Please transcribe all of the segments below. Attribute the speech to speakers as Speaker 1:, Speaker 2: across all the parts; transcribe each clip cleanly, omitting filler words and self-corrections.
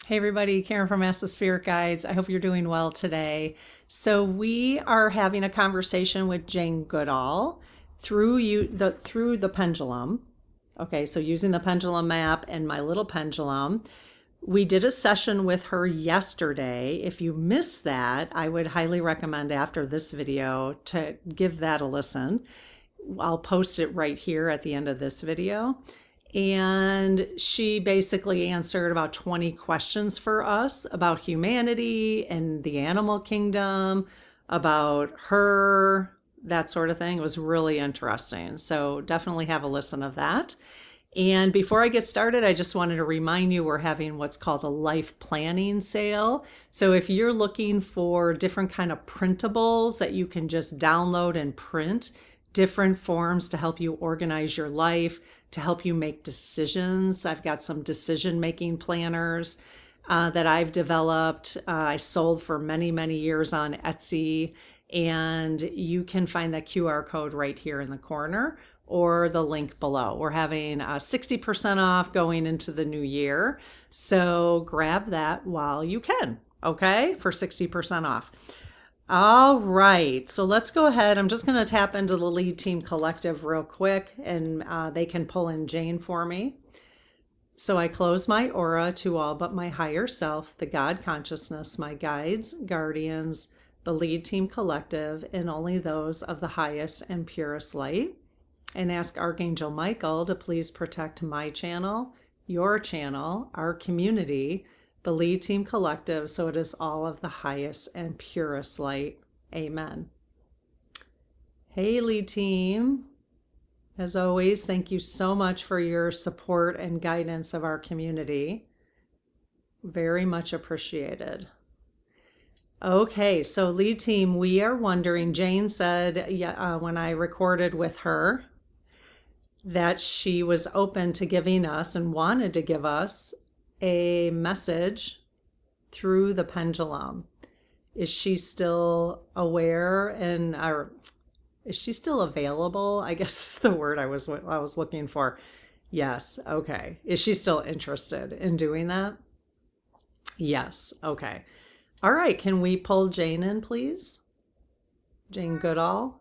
Speaker 1: Hey everybody, Karen from Ask the Spirit Guides. I hope you're doing well today. So we are having a conversation with Jane Goodall through the pendulum. Okay, so using the pendulum map and my little pendulum. We did a session with her yesterday. If you missed that, I would highly recommend after this video to give that a listen. I'll post it right here at the end of this video. And she basically answered about 20 questions for us about humanity and the animal kingdom, about her, that sort of thing. It was really interesting. So definitely have a listen of that. And before I get started, I just wanted to remind you we're having what's called a life planning sale. So if you're looking for different kind of printables that you can just download and print, different forms to help you organize your life, to help you make decisions. I've got some decision-making planners that I've developed. I sold for many, many years on Etsy, and you can find that QR code right here in the corner or the link below. We're having 60% off going into the new year, so grab that while you can, okay, for 60% off. All right, so let's go ahead. I'm just going to tap into the Lead Team Collective real quick, and they can pull in Jane for me. So I close my aura to all but my higher self, the God consciousness, my guides, guardians, the Lead Team Collective, and only those of the highest and purest light. And ask Archangel Michael to please protect my channel, your channel, our community, the Lead Team Collective, so it is all of the highest and purest light. Amen. Hey, Lead Team. As always, thank you so much for your support and guidance of our community. Very much appreciated. Okay, so Lead Team, we are wondering, Jane said when I recorded with her that she was open to giving us and wanted to give us a message through the pendulum. Is she still aware and is she still available? I guess is the word I was looking for. Yes. Okay. Is she still interested in doing that? Yes. Okay. All right. Can we pull Jane in, please? Jane Goodall.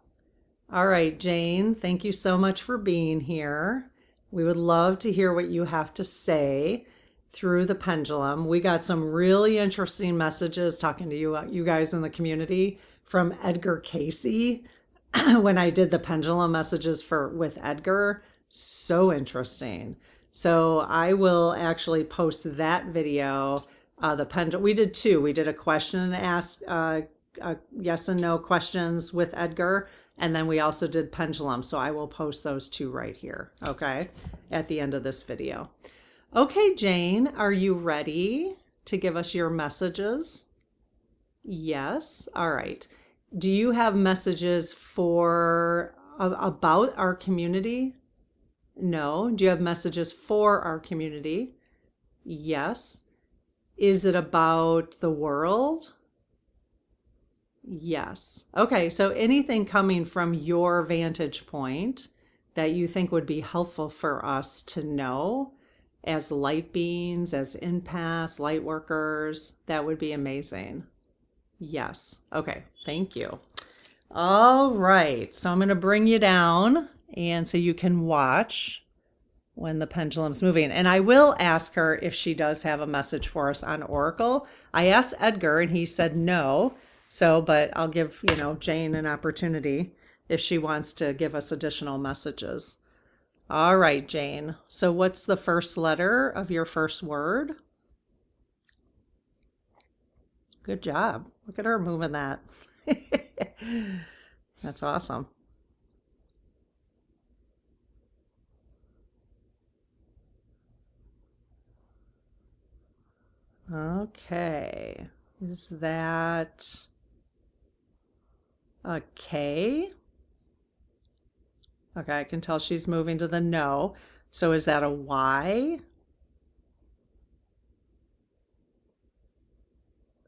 Speaker 1: All right, Jane, thank you so much for being here. We would love to hear what you have to say through the pendulum. We got some really interesting messages talking to you guys in the community from Edgar Casey when I did the pendulum messages with Edgar. So interesting. So I will actually post that video. The pendulum. We did two. We did a question and ask yes and no questions with Edgar. And then we also did pendulum. So I will post those two right here, okay, at the end of this video. Okay, Jane, are you ready to give us your messages? Yes. All right. Do you have messages about our community? No. Do you have messages for our community? Yes. Is it about the world? Yes. Okay, so anything coming from your vantage point that you think would be helpful for us to know as light beings, as empaths, light workers, that would be amazing. Yes. Okay, thank you. All right, so I'm going to bring you down and so you can watch when the pendulum's moving. And I will ask her if she does have a message for us on Oracle. I asked Edgar and he said no. So, but I'll give, Jane an opportunity if she wants to give us additional messages. All right, Jane. So what's the first letter of your first word? Good job. Look at her moving that. That's awesome. Okay. Is that a K? Okay, I can tell she's moving to the no. So is that a Y?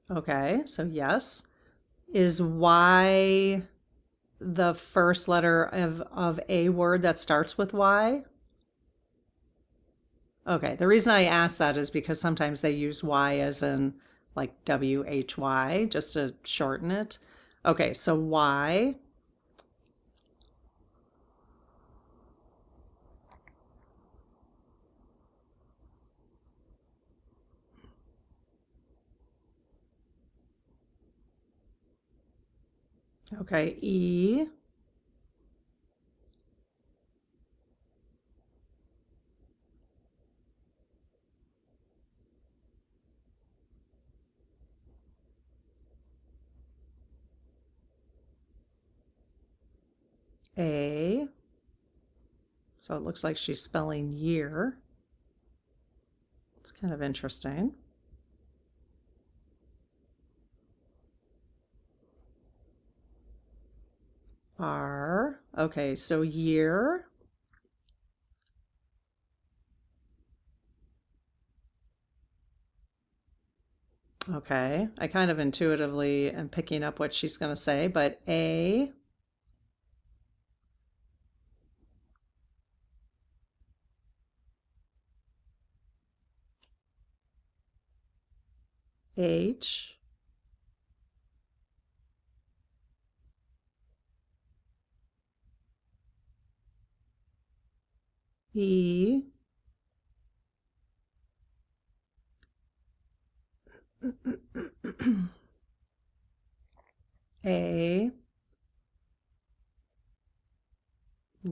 Speaker 1: Okay, so yes. Is Y the first letter of a word that starts with Y? Okay. The reason I ask that is because sometimes they use Y as in like WHY just to shorten it. Okay. So Y. Okay. E. A. So it looks like she's spelling year. It's kind of interesting. R. Okay, so year. Okay, I kind of intuitively am picking up what she's going to say, but A. H. E. A.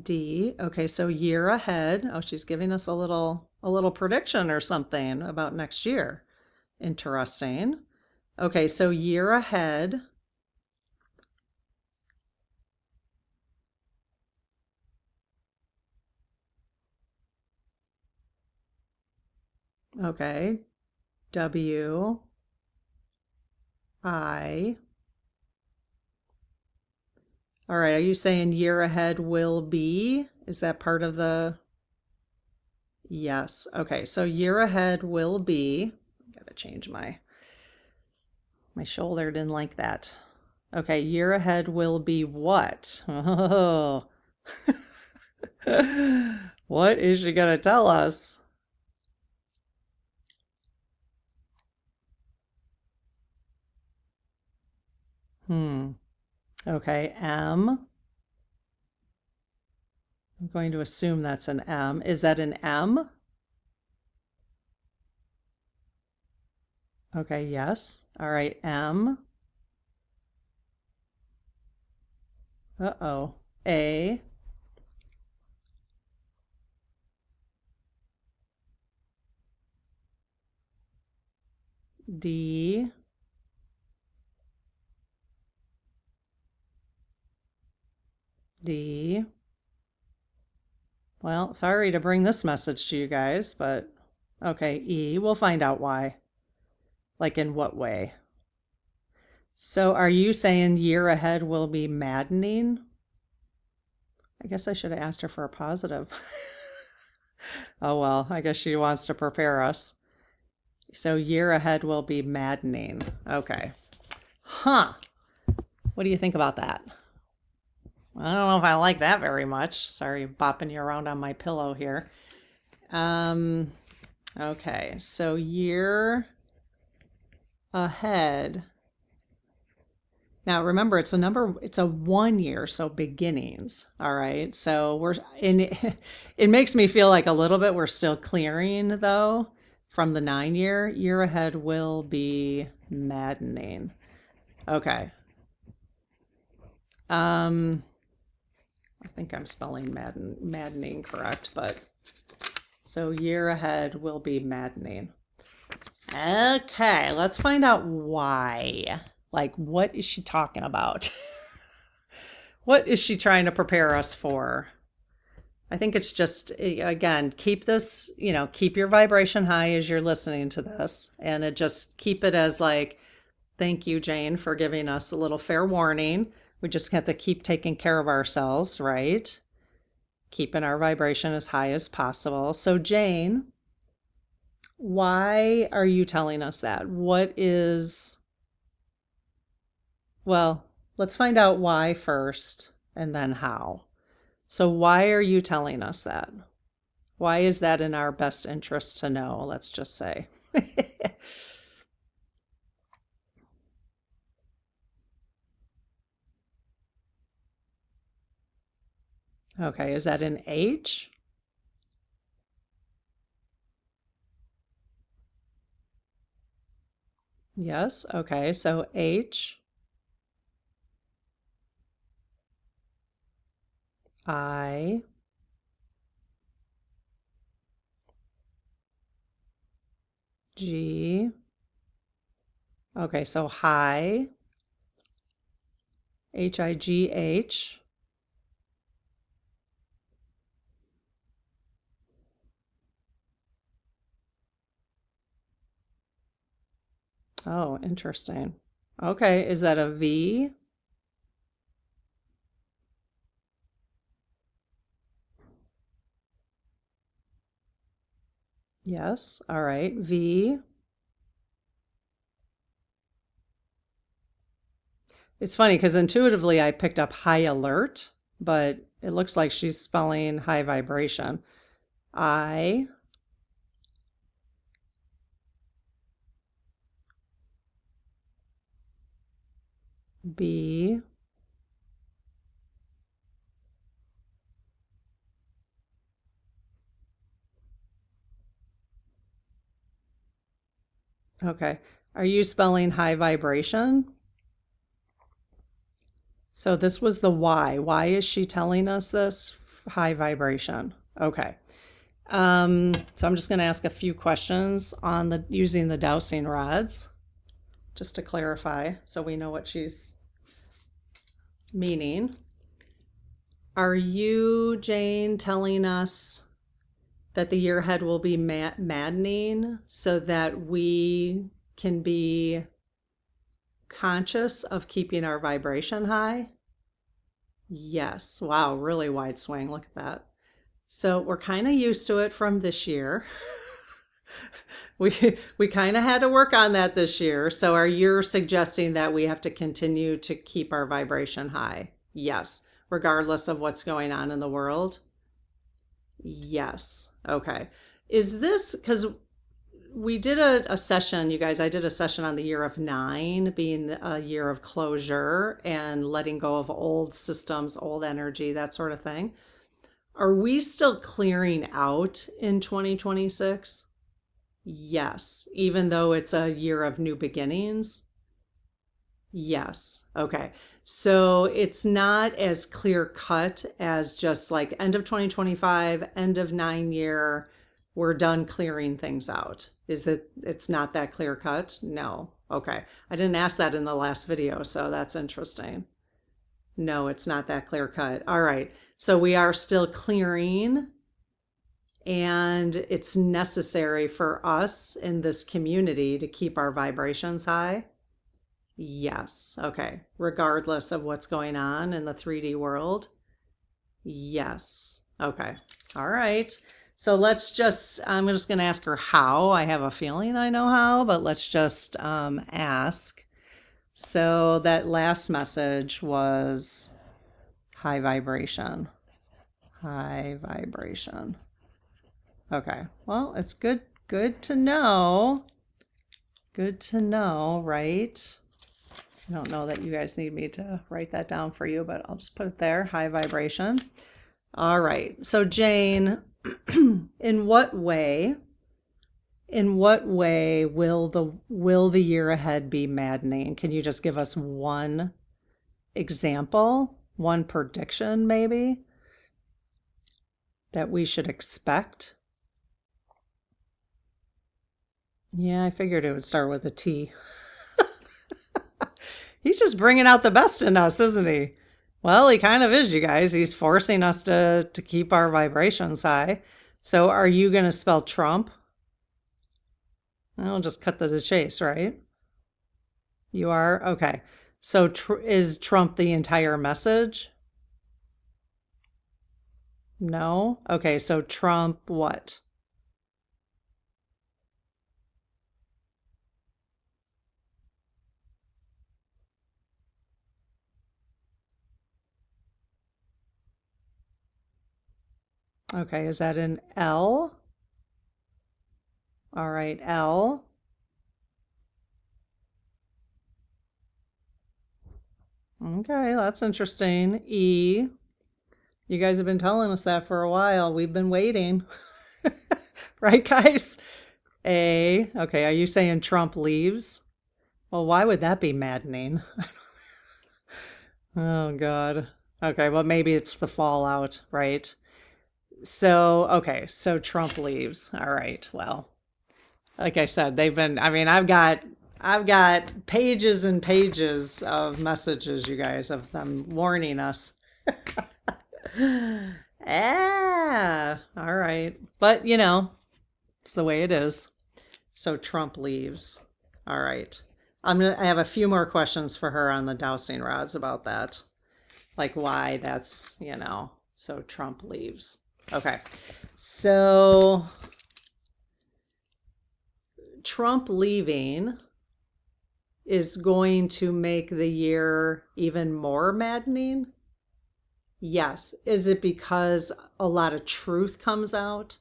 Speaker 1: D. Okay, so year ahead. Oh, she's giving us a little prediction or something about next year. Interesting. Okay, so year ahead. Okay. W. I. All right, are you saying year ahead will be? Is that part of the? Yes. Okay, so year ahead will be. I gotta change my shoulder didn't like that. Okay, year ahead will be what? Oh. What is she gonna tell us? Hmm. Okay, M. I'm going to assume that's an M. Is that an M? Okay, yes. All right, M. Uh-oh. A. D. D. Well, sorry to bring this message to you guys, but okay, E. We'll find out why. Like in what way? So are you saying year ahead will be maddening? I guess I should have asked her for a positive. Oh well, I guess she wants to prepare us. So year ahead will be maddening. Okay. Huh. What do you think about that? I don't know if I like that very much. Sorry, bopping you around on my pillow here. Um, okay, so year ahead. Now remember, it's a number, it's a 1 year, so beginnings. All right. So we're in it makes me feel like a little bit we're still clearing though from the 9 year. Year ahead will be maddening. Okay. Um, I think I'm spelling maddening correct, but so year ahead will be maddening. Okay, let's find out why. Like, what is she talking about? What is she trying to prepare us for? I think it's just, again, keep this, keep your vibration high as you're listening to this. And it just keep it as like, thank you, Jane, for giving us a little fair warning. We just have to keep taking care of ourselves, right? Keeping our vibration as high as possible. So, Jane, why are you telling us that? Well, let's find out why first and then how. So, why are you telling us that? Why is that in our best interest to know? Let's just say. Okay, is that in H? Yes. Okay, so H, I, G. Okay, so high, High. Oh, interesting. Okay, is that a V? Yes. All right, V. It's funny because intuitively I picked up high alert, but it looks like she's spelling high vibration. I, B. Okay. Are you spelling high vibration? So this was the Y. Why is she telling us this? High vibration. Okay. So I'm just going to ask a few questions on the using the dowsing rods, just to clarify, so we know what she's meaning. Are you, Jane, telling us that the year ahead will be maddening so that we can be conscious of keeping our vibration high? Yes. Wow, really wide swing. Look at that. So we're kind of used to it from this year. We kind of had to work on that this year. So are you suggesting that we have to continue to keep our vibration high? Yes, regardless of what's going on in the world. Yes. Okay. Is this because we did a session, you guys? I did a session on the year of nine being a year of closure and letting go of old systems, old energy, that sort of thing. Are we still clearing out in 2026? Yes, even though it's a year of new beginnings. Yes. Okay. So it's not as clear cut as just like end of 2025, end of 9 year, we're done clearing things out. Is it, it's not that clear cut? No. Okay. I didn't ask that in the last video, so that's interesting. No, it's not that clear cut. All right. So we are still clearing, and it's necessary for us in this community to keep our vibrations high. Yes. Okay. Regardless of what's going on in the 3D world. Yes. Okay. All right. So let's just, I'm just going to ask her how. I have a feeling I know how, but let's just ask. So that last message was high vibration. High vibration. Okay. Well, it's good to know. Good to know, right? I don't know that you guys need me to write that down for you, but I'll just put it there, high vibration. All right. So Jane, in what way will the year ahead be maddening? Can you just give us one example, one prediction maybe that we should expect? Yeah, I figured it would start with a T. He's just bringing out the best in us, isn't he? Well, he kind of is, you guys. He's forcing us to keep our vibrations high. So are you going to spell Trump? I'll just cut to the chase, right? You are? Okay. So is Trump the entire message? No? Okay, so Trump what? Okay, is that an L? All right, L. Okay, that's interesting. E. You guys have been telling us that for a while. We've been waiting. Right, guys? A. Okay, are you saying Trump leaves? Well, why would that be maddening? Oh, God. Okay, well, maybe it's the fallout, right? So, okay, so Trump leaves. All right, well, like I said, they've been, I mean, I've got pages and pages of messages, you guys, of them warning us. Ah, all right. But, it's the way it is. So Trump leaves. All right. I have a few more questions for her on the dowsing rods about that. Like why that's, so Trump leaves. Okay. So Trump leaving is going to make the year even more maddening. Yes. Is it because a lot of truth comes out?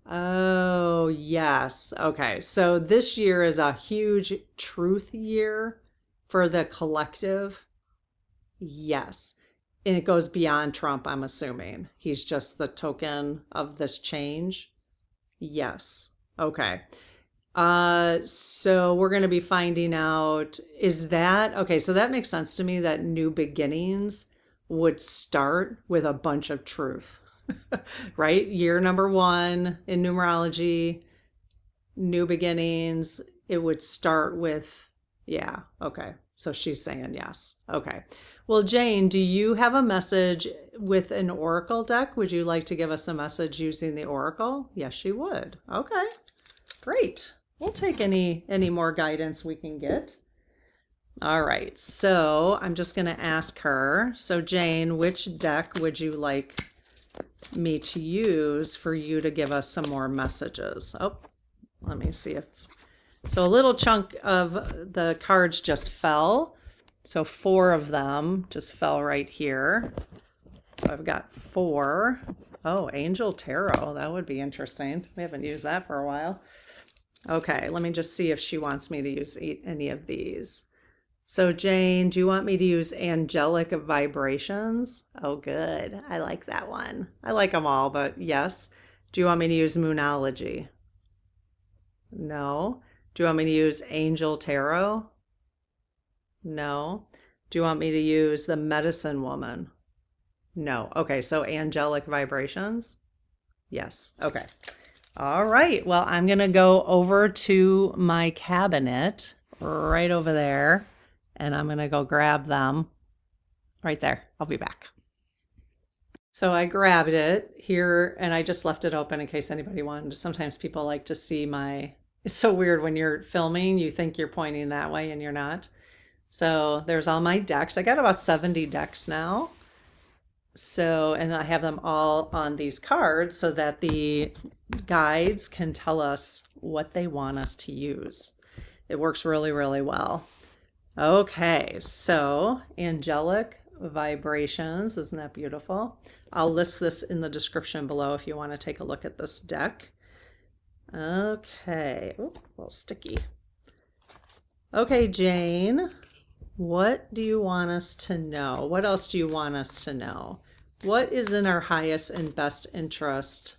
Speaker 1: Oh, yes. Okay. So this year is a huge truth year for the collective. Yes. And it goes beyond Trump, I'm assuming. He's just the token of this change. Yes. Okay. So we're going to be finding out, is that okay? So that makes sense to me that new beginnings would start with a bunch of truth, right? Year number one in numerology, new beginnings, it would start with, yeah, okay. So she's saying yes. Okay. Well, Jane, do you have a message with an oracle deck? Would you like to give us a message using the oracle? Yes, she would. Okay. Great. We'll take any more guidance we can get. All right. So, I'm just going to ask her. So, Jane, which deck would you like me to use for you to give us some more messages? Oh, let me see if, so a little chunk of the cards just fell. So 4 of them just fell right here. So I've got 4. Oh, Angel Tarot. That would be interesting. We haven't used that for a while. Okay, let me just see if she wants me to use any of these. So Jane, do you want me to use angelic vibrations? Oh, good. I like that one. I like them all, but yes. Do you want me to use moonology? No. Do you want me to use angel tarot? No. Do you want me to use the medicine woman? No. Okay, so angelic vibrations? Yes. Okay. All right. Well, I'm going to go over to my cabinet right over there, and I'm going to go grab them right there. I'll be back. So I grabbed it here and I just left it open in case anybody wanted. Sometimes people like to see it's so weird when you're filming, you think you're pointing that way and you're not. So there's all my decks. I got about 70 decks now. So, and I have them all on these cards so that the guides can tell us what they want us to use. It works really, really well. Okay, so angelic vibrations, isn't that beautiful? I'll list this in the description below if you want to take a look at this deck. Okay, oh, a little sticky. Okay, Jane, what do you want us to know? What else do you want us to know? What is in our highest and best interest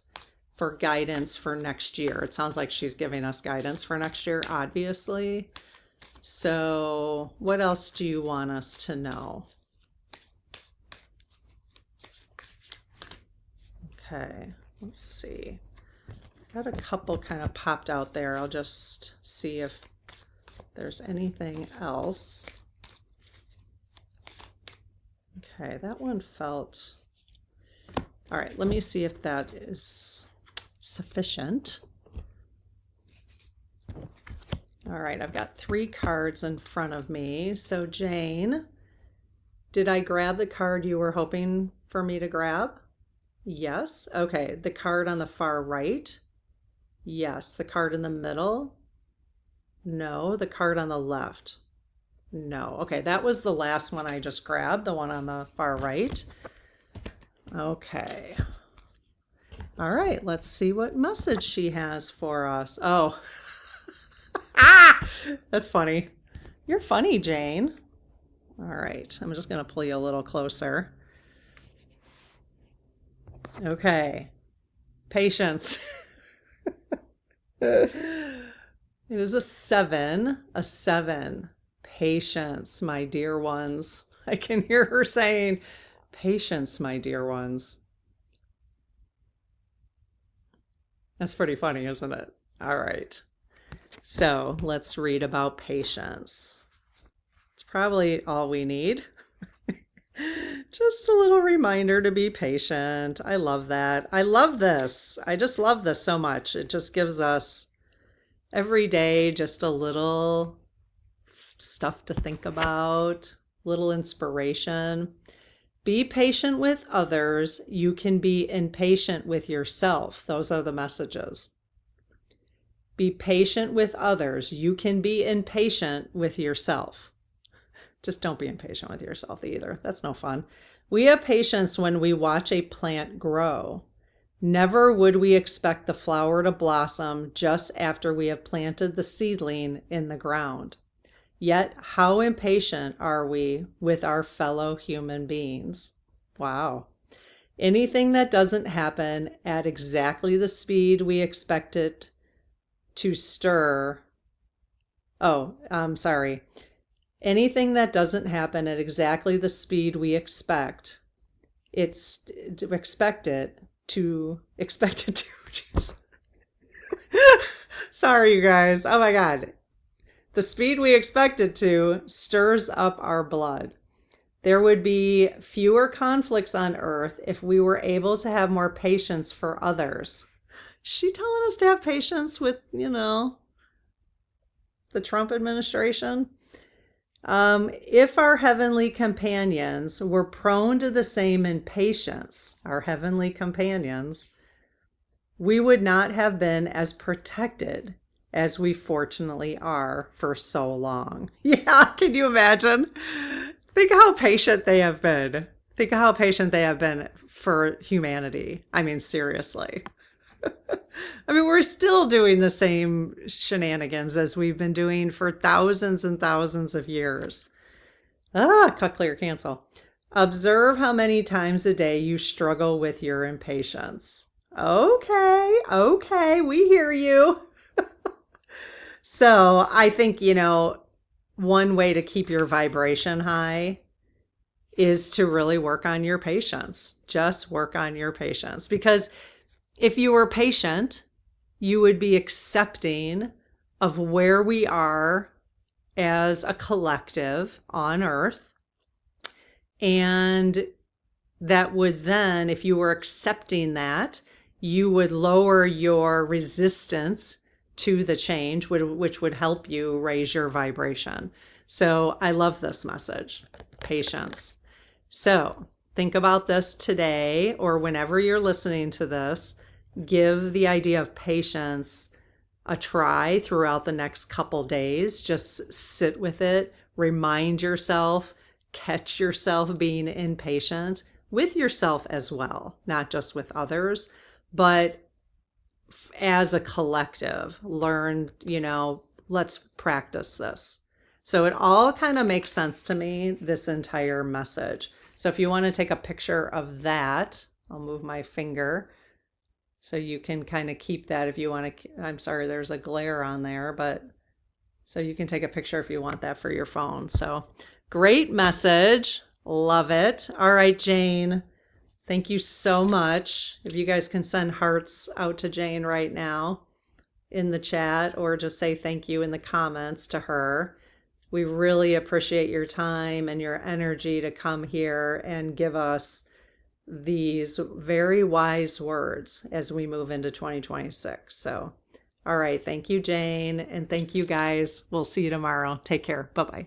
Speaker 1: for guidance for next year? It sounds like she's giving us guidance for next year, obviously. So what else do you want us to know? Okay, let's see. Got a couple kind of popped out there. I'll just see if there's anything else. Okay, that one felt... All right, let me see if that is sufficient. All right, I've got 3 cards in front of me. So Jane, did I grab the card you were hoping for me to grab? Yes. Okay, the card on the far right? Yes. The card in the middle? No. The card on the left? No. Okay, that was the last one I just grabbed, the one on the far right. Okay. All right, let's see what message she has for us. Oh, ah, that's funny. You're funny, Jane. All right, I'm just going to pull you a little closer. Okay, patience. It is a seven, a seven. Patience, my dear ones. I can hear her saying, patience, my dear ones. That's pretty funny, isn't it? All right. So let's read about patience. It's probably all we need. Just a little reminder to be patient. I love that. I love this. I just love this so much. It just gives us every day just a little stuff to think about, little inspiration. Be patient with others. You can be impatient with yourself. Those are the messages. Be patient with others. You can be impatient with yourself. Just don't be impatient with yourself either. That's no fun. We have patience when we watch a plant grow. Never would we expect the flower to blossom just after we have planted the seedling in the ground. Yet, how impatient are we with our fellow human beings? Wow. Anything that doesn't happen at exactly the speed we expect it to stir. Oh, I'm sorry. Anything that doesn't happen at exactly the speed we expect, it's expected to. Jeez. Sorry, you guys. Oh my God. The speed we expect it to stirs up our blood. There would be fewer conflicts on earth if we were able to have more patience for others. Is she telling us to have patience with, the Trump administration? If our heavenly companions were prone to the same impatience, our heavenly companions, we would not have been as protected as we fortunately are for so long. Yeah, can you imagine? Think how patient they have been. Think how patient they have been for humanity. I mean, seriously. I mean, we're still doing the same shenanigans as we've been doing for thousands and thousands of years. Cut, clear, cancel. Observe how many times a day you struggle with your impatience. Okay, we hear you. So I think, one way to keep your vibration high is to really work on your patience. Just work on your patience. Because if you were patient, you would be accepting of where we are as a collective on Earth. And that would then, if you were accepting that, you would lower your resistance to the change, which would help you raise your vibration. So I love this message, patience. So think about this today or whenever you're listening to this. Give the idea of patience a try throughout the next couple days. Just sit with it, remind yourself, catch yourself being impatient with yourself as well, not just with others, but as a collective, learn, let's practice this. So it all kind of makes sense to me, this entire message. So if you want to take a picture of that, I'll move my finger so you can kind of keep that if you want to. I'm sorry, there's a glare on there, but so you can take a picture if you want that for your phone. So great message. Love it. All right, Jane. Thank you so much. If you guys can send hearts out to Jane right now in the chat or just say thank you in the comments to her. We really appreciate your time and your energy to come here and give us these very wise words as we move into 2026. So, all right. Thank you, Jane. And thank you guys. We'll see you tomorrow. Take care. Bye-bye.